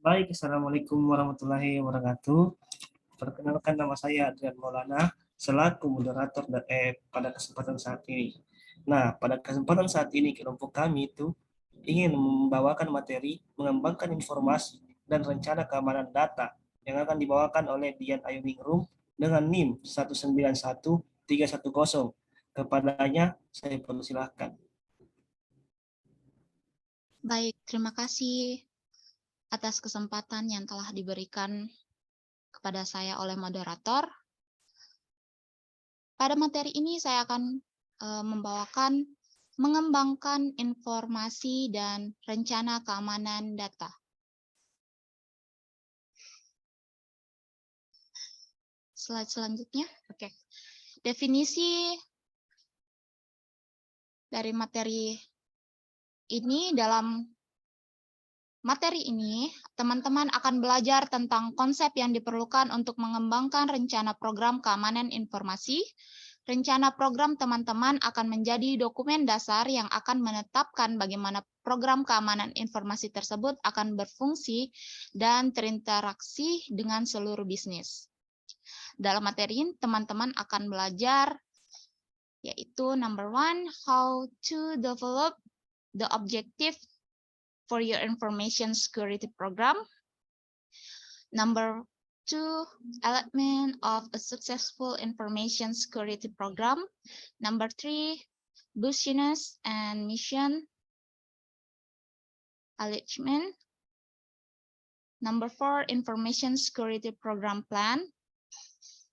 Baik, Assalamualaikum warahmatullahi wabarakatuh. Perkenalkan, nama saya Adrian Maulana, selaku moderator pada kesempatan saat ini. Nah, pada kesempatan saat ini kelompok kami itu ingin membawakan materi mengembangkan informasi dan rencana keamanan data yang akan dibawakan oleh Dian Ayu Ningrum dengan NIM 191310. Kepadanya saya persilahkan. Baik, terima kasih atas kesempatan yang telah diberikan kepada saya oleh moderator. Pada materi ini saya akan membawakan mengembangkan informasi dan rencana keamanan data. Slide selanjutnya. Oke. Definisi dari materi ini, dalam materi ini, teman-teman akan belajar tentang konsep yang diperlukan untuk mengembangkan rencana program keamanan informasi. Rencana program teman-teman akan menjadi dokumen dasar yang akan menetapkan bagaimana program keamanan informasi tersebut akan berfungsi dan terinteraksi dengan seluruh bisnis. Dalam materi ini, teman-teman akan belajar yaitu number 1, how to develop the objective for your information security program. Number 2, element of a successful information security program. Number 3, business and mission alignment. Number 4, information security program plan.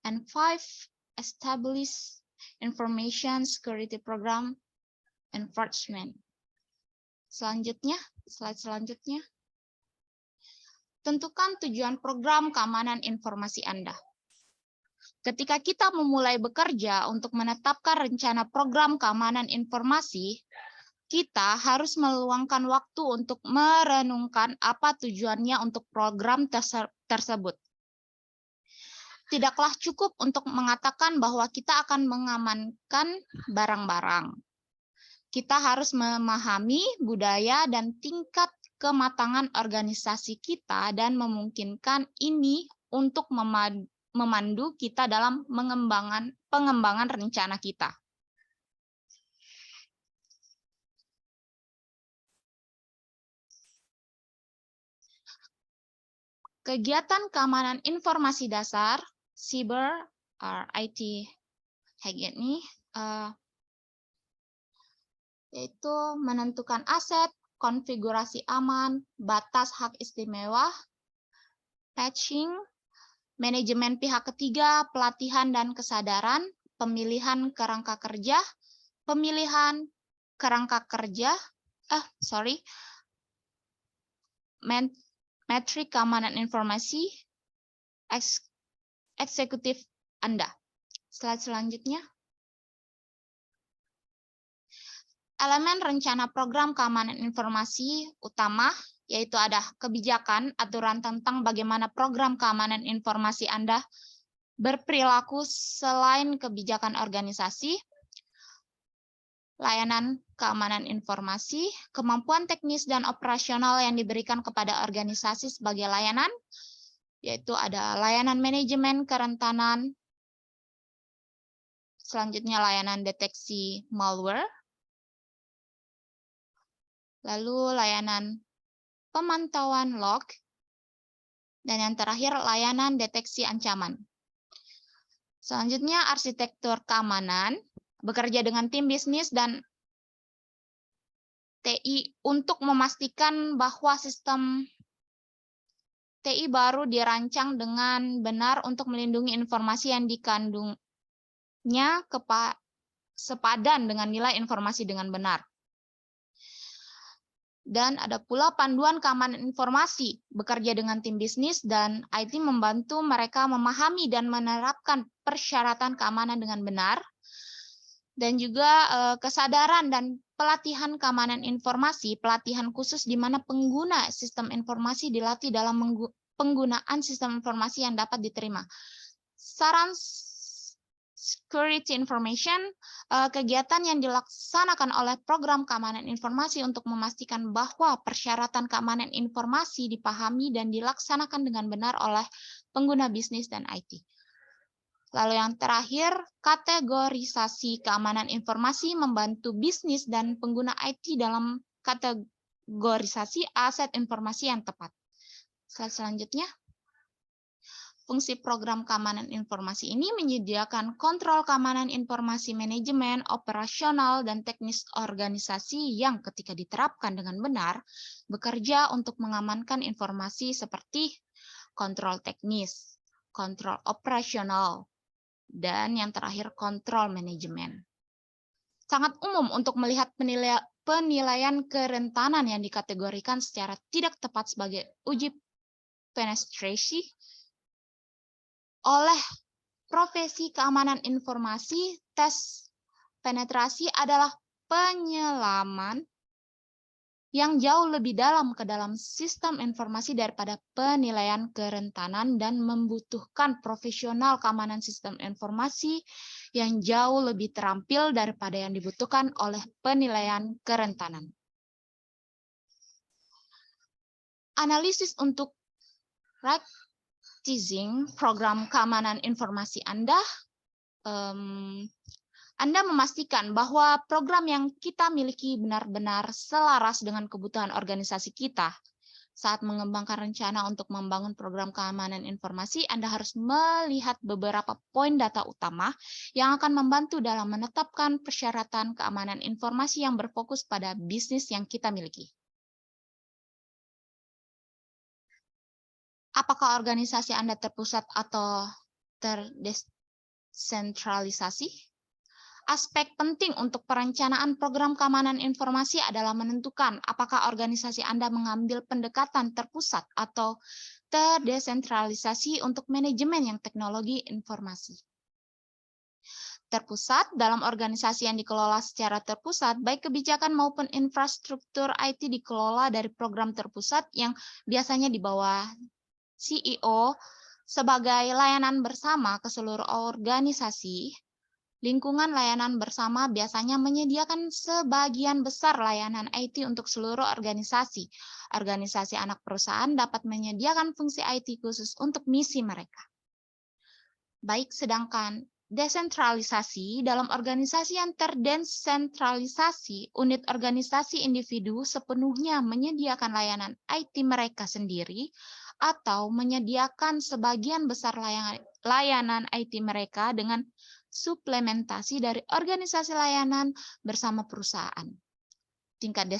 And 5, establish information security program enforcement. Selanjutnya, slide selanjutnya. Tentukan tujuan program keamanan informasi Anda. Ketika kita memulai bekerja untuk menetapkan rencana program keamanan informasi, kita harus meluangkan waktu untuk merenungkan apa tujuannya untuk program tersebut. Tidaklah cukup untuk mengatakan bahwa kita akan mengamankan barang-barang. Kita harus memahami budaya dan tingkat kematangan organisasi kita dan memungkinkan ini untuk memandu kita dalam pengembangan rencana kita. Kegiatan keamanan informasi dasar, cyber or IT hack ini, yaitu menentukan aset, konfigurasi aman, batas hak istimewa, patching, manajemen pihak ketiga, pelatihan dan kesadaran, pemilihan kerangka kerja, metrik keamanan informasi, eksekutif Anda. Slide selanjutnya. Elemen rencana program keamanan informasi utama, yaitu ada kebijakan, aturan tentang bagaimana program keamanan informasi Anda berperilaku selain kebijakan organisasi, layanan keamanan informasi, kemampuan teknis dan operasional yang diberikan kepada organisasi sebagai layanan, yaitu ada layanan manajemen kerentanan, selanjutnya layanan deteksi malware, lalu layanan pemantauan log, dan yang terakhir layanan deteksi ancaman. Selanjutnya arsitektur keamanan, bekerja dengan tim bisnis dan TI untuk memastikan bahwa sistem TI baru dirancang dengan benar untuk melindungi informasi yang dikandungnya sepadan dengan nilai informasi dengan benar. Dan ada pula panduan keamanan informasi, bekerja dengan tim bisnis dan IT membantu mereka memahami dan menerapkan persyaratan keamanan dengan benar. Dan juga kesadaran dan pelatihan keamanan informasi, pelatihan khusus di mana pengguna sistem informasi dilatih dalam penggunaan sistem informasi yang dapat diterima. Security Information, kegiatan yang dilaksanakan oleh program keamanan informasi untuk memastikan bahwa persyaratan keamanan informasi dipahami dan dilaksanakan dengan benar oleh pengguna bisnis dan IT. Lalu yang terakhir, kategorisasi keamanan informasi membantu bisnis dan pengguna IT dalam kategorisasi aset informasi yang tepat. Slide selanjutnya. Fungsi program keamanan informasi ini menyediakan kontrol keamanan informasi manajemen, operasional, dan teknis organisasi yang ketika diterapkan dengan benar, bekerja untuk mengamankan informasi seperti kontrol teknis, kontrol operasional, dan yang terakhir kontrol manajemen. Sangat umum untuk melihat penilaian kerentanan yang dikategorikan secara tidak tepat sebagai uji penetrasi oleh profesi keamanan informasi. Tes penetrasi adalah penyelaman yang jauh lebih dalam ke dalam sistem informasi daripada penilaian kerentanan dan membutuhkan profesional keamanan sistem informasi yang jauh lebih terampil daripada yang dibutuhkan oleh penilaian kerentanan. Analisis untuk teasing program keamanan informasi Anda memastikan bahwa program yang kita miliki benar-benar selaras dengan kebutuhan organisasi kita. Saat mengembangkan rencana untuk membangun program keamanan informasi, Anda harus melihat beberapa poin data utama yang akan membantu dalam menetapkan persyaratan keamanan informasi yang berfokus pada bisnis yang kita miliki. Apakah organisasi Anda terpusat atau terdesentralisasi? Aspek penting untuk perencanaan program keamanan informasi adalah menentukan apakah organisasi Anda mengambil pendekatan terpusat atau terdesentralisasi untuk manajemen yang teknologi informasi. Terpusat dalam organisasi yang dikelola secara terpusat, baik kebijakan maupun infrastruktur IT dikelola dari program terpusat yang biasanya di bawah CEO sebagai layanan bersama ke seluruh organisasi. Lingkungan layanan bersama biasanya menyediakan sebagian besar layanan IT untuk seluruh organisasi. Organisasi anak perusahaan dapat menyediakan fungsi IT khusus untuk misi mereka. Baik, sedangkan desentralisasi dalam organisasi yang terdesentralisasi, unit organisasi individu sepenuhnya menyediakan layanan IT mereka sendiri atau menyediakan sebagian besar layanan IT mereka dengan suplementasi dari organisasi layanan bersama perusahaan. Tingkat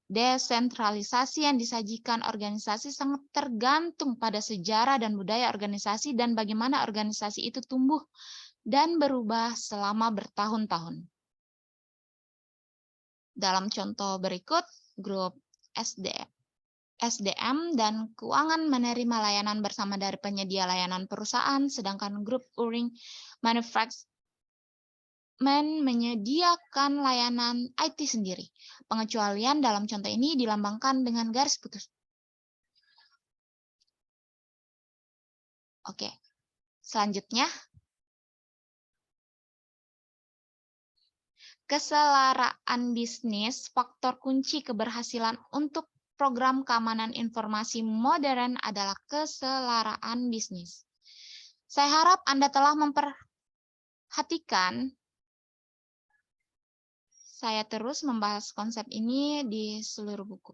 desentralisasi yang disajikan organisasi sangat tergantung pada sejarah dan budaya organisasi dan bagaimana organisasi itu tumbuh dan berubah selama bertahun-tahun. Dalam contoh berikut, grup SDM dan keuangan menerima layanan bersama dari penyedia layanan perusahaan, sedangkan grup Uring Manufacturing menyediakan layanan IT sendiri. Pengecualian dalam contoh ini dilambangkan dengan garis putus. Oke, selanjutnya. Keselaraan bisnis, faktor kunci keberhasilan untuk program keamanan informasi modern adalah keselaraan bisnis. Saya harap Anda telah memperhatikan saya terus membahas konsep ini di seluruh buku.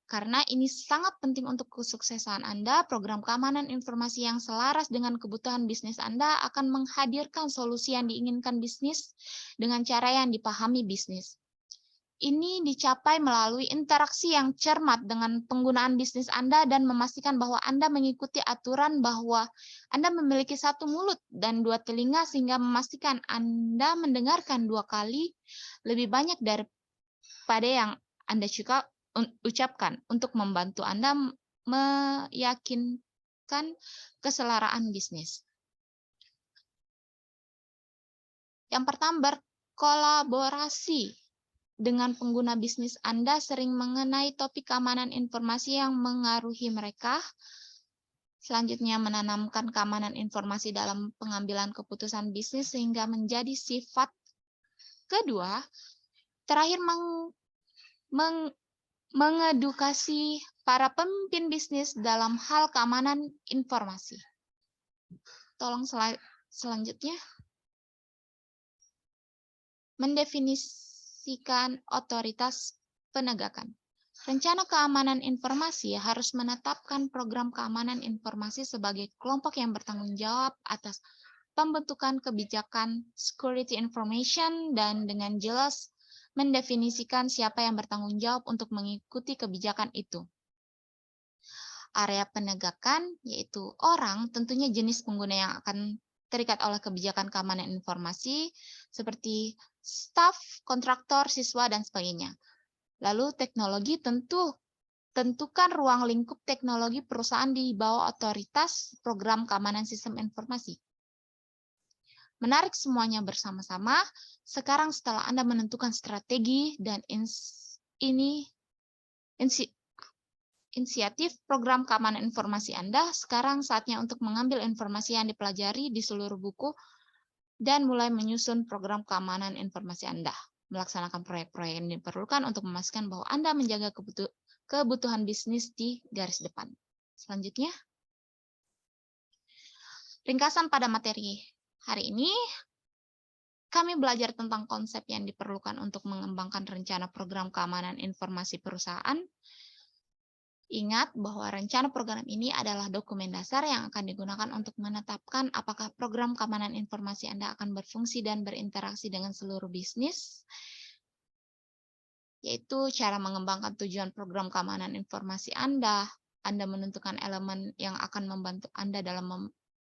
Karena ini sangat penting untuk kesuksesan Anda, program keamanan informasi yang selaras dengan kebutuhan bisnis Anda akan menghadirkan solusi yang diinginkan bisnis dengan cara yang dipahami bisnis. Ini dicapai melalui interaksi yang cermat dengan penggunaan bisnis Anda dan memastikan bahwa Anda mengikuti aturan bahwa Anda memiliki satu mulut dan dua telinga sehingga memastikan Anda mendengarkan 2 kali lebih banyak daripada yang Anda ucapkan untuk membantu Anda meyakinkan keselaraan bisnis. Yang pertama, berkolaborasi dengan pengguna bisnis Anda sering mengenai topik keamanan informasi yang mengaruhi mereka. Selanjutnya, menanamkan keamanan informasi dalam pengambilan keputusan bisnis sehingga menjadi sifat. Kedua, terakhir mengedukasi para pemimpin bisnis dalam hal keamanan informasi. Tolong selanjutnya. Mendefinisikan otoritas penegakan. Rencana keamanan informasi harus menetapkan program keamanan informasi sebagai kelompok yang bertanggung jawab atas pembentukan kebijakan security information dan dengan jelas mendefinisikan siapa yang bertanggung jawab untuk mengikuti kebijakan itu. Area penegakan yaitu orang, tentunya jenis pengguna yang akan terikat oleh kebijakan keamanan informasi seperti staf, kontraktor, siswa, dan sebagainya. Lalu teknologi tentukan ruang lingkup teknologi perusahaan di bawah otoritas program keamanan sistem informasi. Menarik semuanya bersama-sama, sekarang setelah Anda menentukan strategi dan inisiatif program keamanan informasi Anda, sekarang saatnya untuk mengambil informasi yang dipelajari di seluruh buku dan mulai menyusun program keamanan informasi Anda. Melaksanakan proyek-proyek yang diperlukan untuk memastikan bahwa Anda menjaga kebutuhan bisnis di garis depan. Selanjutnya, ringkasan pada materi hari ini, kami belajar tentang konsep yang diperlukan untuk mengembangkan rencana program keamanan informasi perusahaan. Ingat bahwa rencana program ini adalah dokumen dasar yang akan digunakan untuk menetapkan apakah program keamanan informasi Anda akan berfungsi dan berinteraksi dengan seluruh bisnis, yaitu cara mengembangkan tujuan program keamanan informasi Anda menentukan elemen yang akan membantu Anda dalam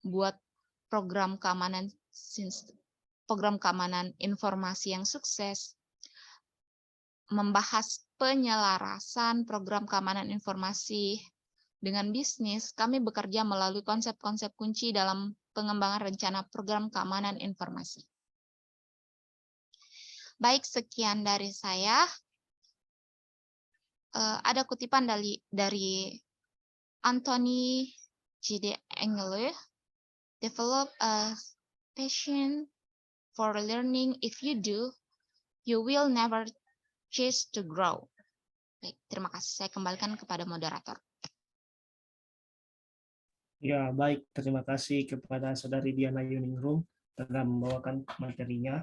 membuat program keamanan informasi yang sukses, membahas penyelarasan program keamanan informasi dengan bisnis. Kami bekerja melalui konsep-konsep kunci dalam pengembangan rencana program keamanan informasi. Baik, sekian dari saya. Ada kutipan dari Anthony J. Engle, develop a passion for learning. If you do, you will never cease to grow. Baik, terima kasih. Saya kembalikan kepada moderator. Ya, baik. Terima kasih kepada Saudari Diana Yuningrum telah membawakan materinya.